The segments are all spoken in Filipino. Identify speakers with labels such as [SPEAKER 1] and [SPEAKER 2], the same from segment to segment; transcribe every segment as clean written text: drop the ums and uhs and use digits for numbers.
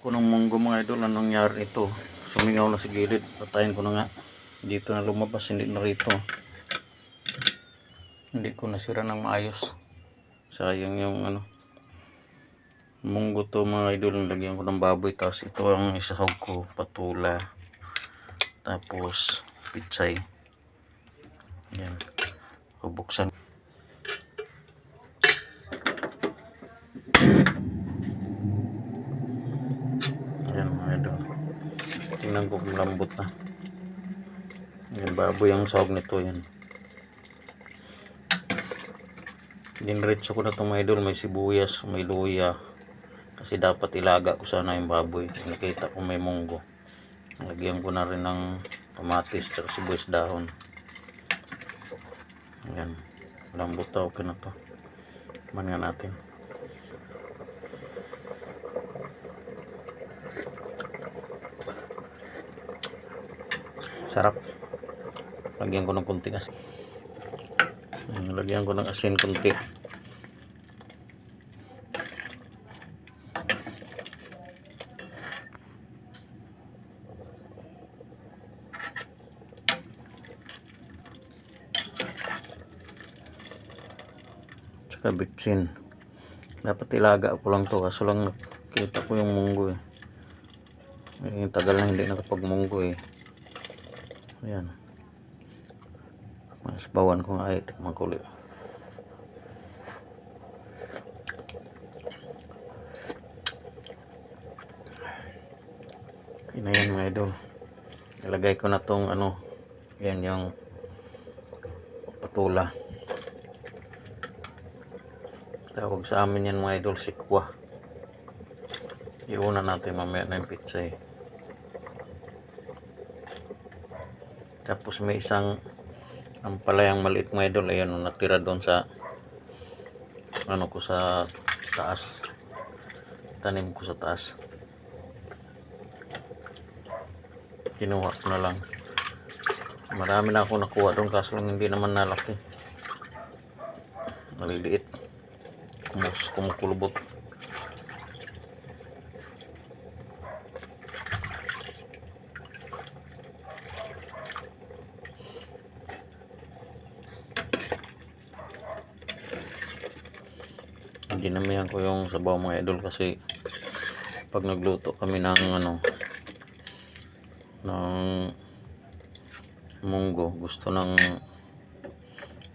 [SPEAKER 1] ko ng munggo mga idol. Anong nangyari ito? Sumingaw na sa gilid. Patayin ko na nga. Dito na lumabas, hindi na rito. Hindi ko nasira ng maayos. Sayang yung munggo to mga idol. Nilagyan ko ng baboy. Tapos ito ang isahog ko, patula. Tapos pitsay. Yan. Bubuksan. Ayan mga idol. Tingnan ko kung lambot na. Yan, baboy ang sahog nito. Yan. Dinretso ko na itong mga idol. May sibuyas, may luya. Kasi dapat ilaga ko sana yung baboy. Nakita ko may munggo. Lagyan ko na rin ng kamatis at sibuyas dahon. Ayan. Lambot na. Okay na to. Man nga natin. Sarap. Lagyan ko ng kunting asin. Lagyan ko ng asin kunti. Tsaka bitsin. Dapat ilaga ko lang to. Kaso lang kita ko yung munggo eh. Tagal na hindi nakapagmunggo eh. Ayan. Mas bawan ko nga ay tikman ko ulit. Yan yan mga idol. Ilagay ko na tong yan yung patula. Tawag sa amin yan mga idol, sikwa. Iuna natin mamaya na yung pizza eh. Tapos may isang ampalayang maliit mga idol. Ayan, natira doon sa ko sa taas. Tanim ko sa taas. Kinuha ko na lang. Marami na ako nakuha doon kaso hindi naman nalaki. Maliliit. Kumukulubot. Ginamihan ko yung sabaw mga idol kasi pag nagluto kami ng ng munggo, gusto ng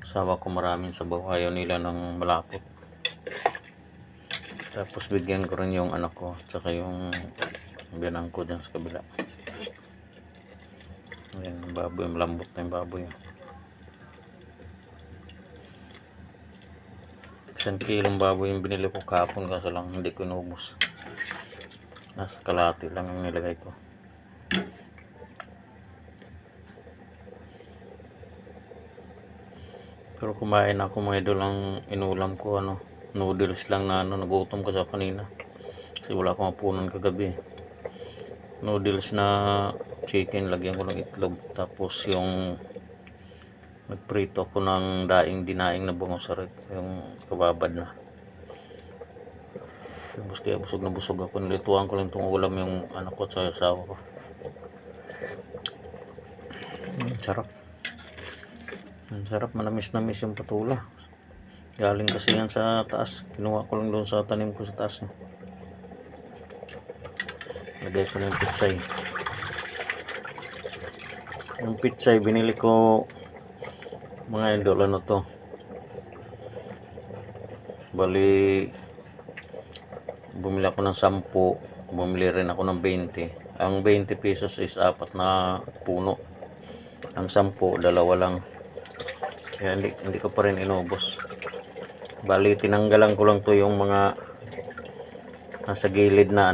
[SPEAKER 1] asawa ko maraming sabaw, ayaw nila ng malapot. Tapos bigyan ko rin yung anak ko tsaka yung biyanang ko dyan sa kabila. Ayan, baboy, malambot na yung baboy. 1 kilong baboy yung binili ko kahapon kaso lang hindi ko inubos. Nasa kalahati lang yung nilagay ko. Pero kumain ako mga idol. Ang inulam ko noodles lang na nagutom ko sa kanina. Kasi wala akong hapunan kagabi. Noodles na chicken, lagyan ko ng itlog. Tapos yung nagprito ko ng dinaing na bungosarek, yung kababad na. Tapos kaya busog na busog ako. Nilituan ko lang itong ulam yung anak ko at asawa ko. Sarap. Sarap, manamis-namis yung patula. Galing kasi yan sa taas. Kinuha ko lang doon sa tanim ko sa taas. Lagay ko na yung pitsay. Yung pitsay binili ko mga idol to. Bali bumili ako ng 10. Bumili rin ako ng 20. Ang 20 pesos is 4 na puno. Ang 10, dalawa lang. Kaya hindi ko pa rin inubos. Bali tinanggalan ko lang to yung mga nasa gilid na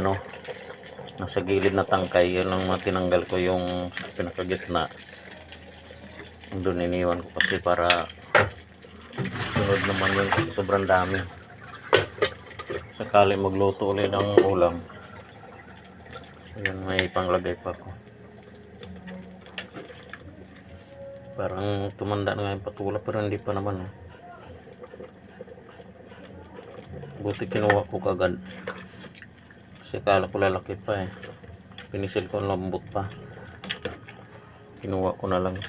[SPEAKER 1] nasa gilid na tangkay. Yun lang mga tinanggal ko, yung pinakagitna doon iniwan ko kasi para sunod naman yung sobrang dami. Sakali magluto ulit ng ulam. Ayan, may panglagay pa ko. Parang tumanda na nga yung patula pero hindi pa naman. Buti kinuha ko kagad. Kasi kala ko lalaki pa eh. Pinisil ko lambot pa. Kinuha ko na lang.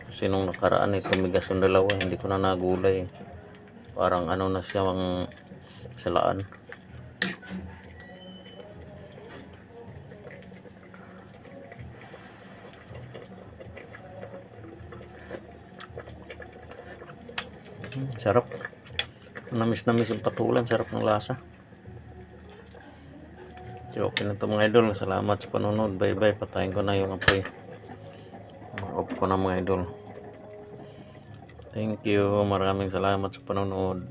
[SPEAKER 1] Kasi nung nakaraan eh, tumigas yung dalawa. Hindi ko na nagulay eh. Parang ano na siya ang salaan. Sarap. Namis yung patulan. Sarap ng lasa. So, okay na ito mga idol. Salamat sa panonood. Bye bye. Patayin ko na yung apoy. Off ko na mga idol. Thank you. Maraming salamat sa panonood.